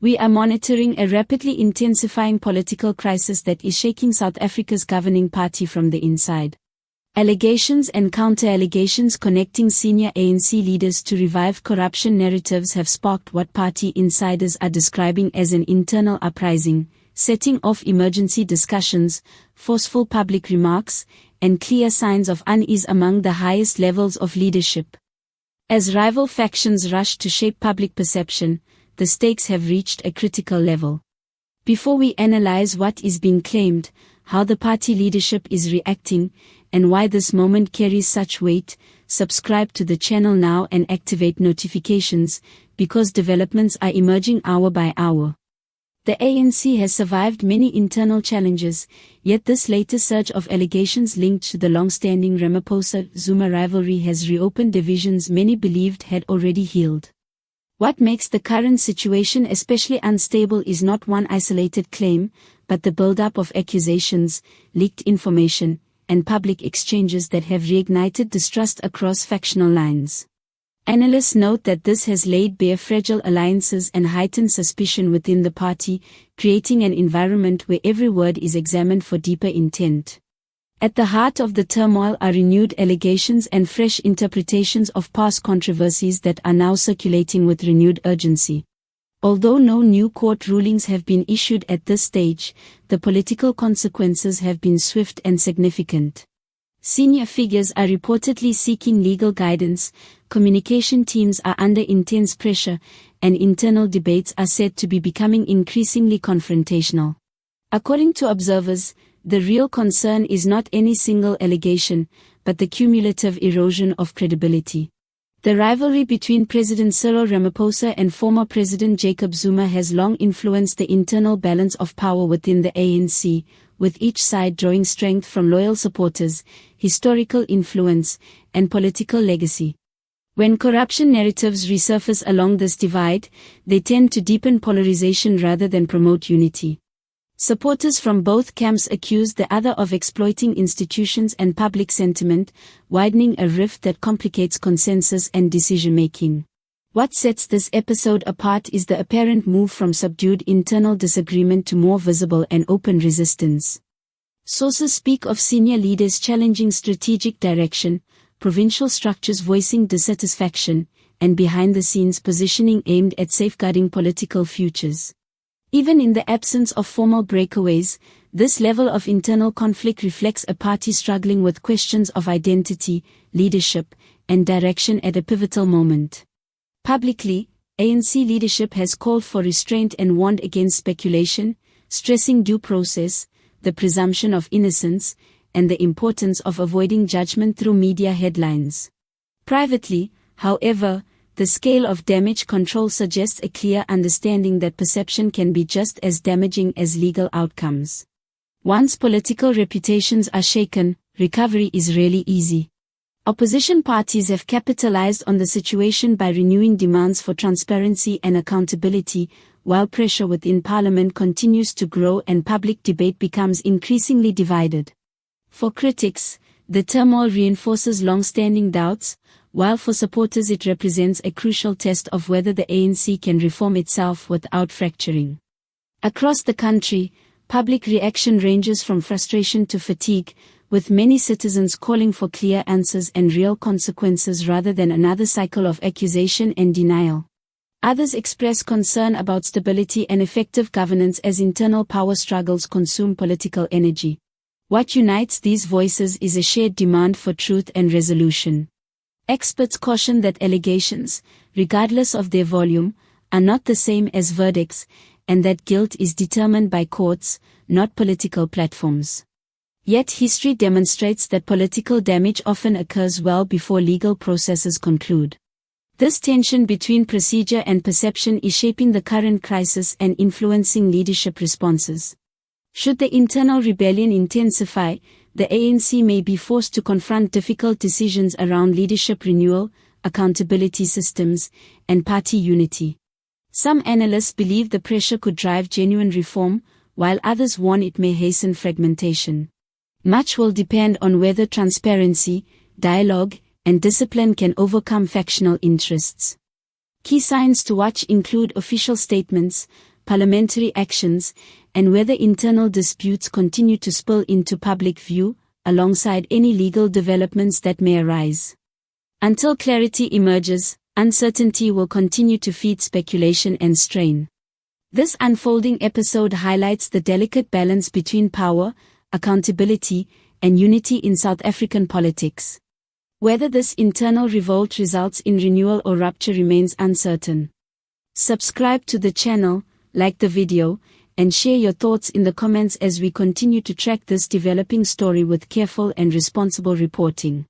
We are monitoring a rapidly intensifying political crisis that is shaking South Africa's governing party from the inside. Allegations and counter-allegations connecting senior ANC leaders to revived corruption narratives have sparked what party insiders are describing as an internal uprising, setting off emergency discussions, forceful public remarks, and clear signs of unease among the highest levels of leadership. As rival factions rush to shape public perception, the stakes have reached a critical level. Before we analyze what is being claimed, how the party leadership is reacting, and why this moment carries such weight, subscribe to the channel now and activate notifications, because developments are emerging hour by hour. The ANC has survived many internal challenges, yet this latest surge of allegations linked to the long-standing Ramaphosa-Zuma rivalry has reopened divisions many believed had already healed. What makes the current situation especially unstable is not one isolated claim, but the buildup of accusations, leaked information, and public exchanges that have reignited distrust across factional lines. Analysts note that this has laid bare fragile alliances and heightened suspicion within the party, creating an environment where every word is examined for deeper intent. At the heart of the turmoil are renewed allegations and fresh interpretations of past controversies that are now circulating with renewed urgency. Although no new court rulings have been issued at this stage, the political consequences have been swift and significant. Senior figures are reportedly seeking legal guidance, communication teams are under intense pressure, and internal debates are said to be becoming increasingly confrontational. According to observers, the real concern is not any single allegation, but the cumulative erosion of credibility. The rivalry between President Cyril Ramaphosa and former President Jacob Zuma has long influenced the internal balance of power within the ANC, with each side drawing strength from loyal supporters, historical influence, and political legacy. When corruption narratives resurface along this divide, they tend to deepen polarization rather than promote unity. Supporters from both camps accuse the other of exploiting institutions and public sentiment, widening a rift that complicates consensus and decision-making. What sets this episode apart is the apparent move from subdued internal disagreement to more visible and open resistance. Sources speak of senior leaders challenging strategic direction, provincial structures voicing dissatisfaction, and behind-the-scenes positioning aimed at safeguarding political futures. Even in the absence of formal breakaways, this level of internal conflict reflects a party struggling with questions of identity, leadership, and direction at a pivotal moment. Publicly, ANC leadership has called for restraint and warned against speculation, stressing due process, the presumption of innocence, and the importance of avoiding judgment through media headlines. Privately, however, the scale of damage control suggests a clear understanding that perception can be just as damaging as legal outcomes. Once political reputations are shaken, recovery is rarely easy. Opposition parties have capitalized on the situation by renewing demands for transparency and accountability, while pressure within parliament continues to grow and public debate becomes increasingly divided. For critics, the turmoil reinforces long-standing doubts, while for supporters it represents a crucial test of whether the ANC can reform itself without fracturing. Across the country, public reaction ranges from frustration to fatigue, with many citizens calling for clear answers and real consequences rather than another cycle of accusation and denial. Others express concern about stability and effective governance as internal power struggles consume political energy. What unites these voices is a shared demand for truth and resolution. Experts caution that allegations, regardless of their volume, are not the same as verdicts, and that guilt is determined by courts, not political platforms. Yet history demonstrates that political damage often occurs well before legal processes conclude. This tension between procedure and perception is shaping the current crisis and influencing leadership responses. Should the internal rebellion intensify, the ANC may be forced to confront difficult decisions around leadership renewal, accountability systems, and party unity. Some analysts believe the pressure could drive genuine reform, while others warn it may hasten fragmentation. Much will depend on whether transparency, dialogue, and discipline can overcome factional interests. Key signs to watch include official statements, parliamentary actions, and whether internal disputes continue to spill into public view, alongside any legal developments that may arise. Until clarity emerges, uncertainty will continue to feed speculation and strain. This unfolding episode highlights the delicate balance between power, accountability, and unity in South African politics. Whether this internal revolt results in renewal or rupture remains uncertain. Subscribe to the channel, like the video, and share your thoughts in the comments as we continue to track this developing story with careful and responsible reporting.